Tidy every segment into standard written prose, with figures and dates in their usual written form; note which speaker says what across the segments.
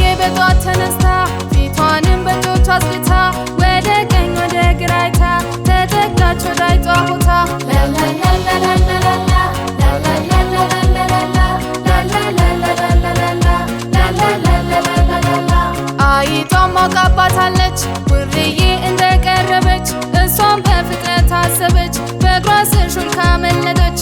Speaker 1: የበጧት ተነስታ ፊቷንም በእጆቿ አስልታ ወደ ቀኝ ወደ ግራ አይታ ተጠጋች ወደ አይጧ ቦታ አይጧም አውቃባታለች ውርዬ እንደቀረበች እሷም በፍጥነት አሰበች በእግሯ ስር ሹልካ መለጠች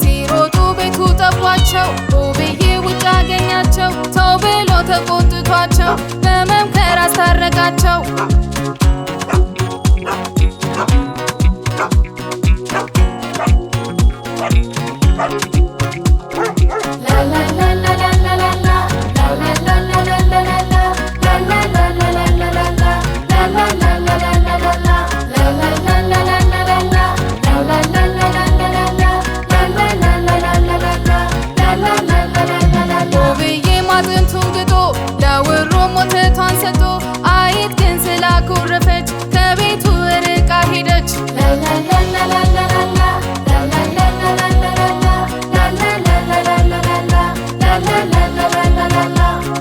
Speaker 1: ሲሮጡ ቤቱ ጠቧቸው ውብዬ ውጭ አገኛቸው ተው ብሎ ተቆጥቷቸው በመምከር አስታረቃቸው ሞተቷን ሰጥቶ አይጥ ግን ስላኮረፈች ከቤቱ ርቃ ሄደች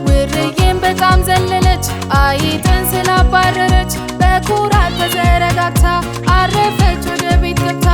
Speaker 1: ውርዬም በጣም ዘለለች አይጥን ስላባረረች በኩራት ተዘረጋግታ አረፈች ወደ ቤት ገብታ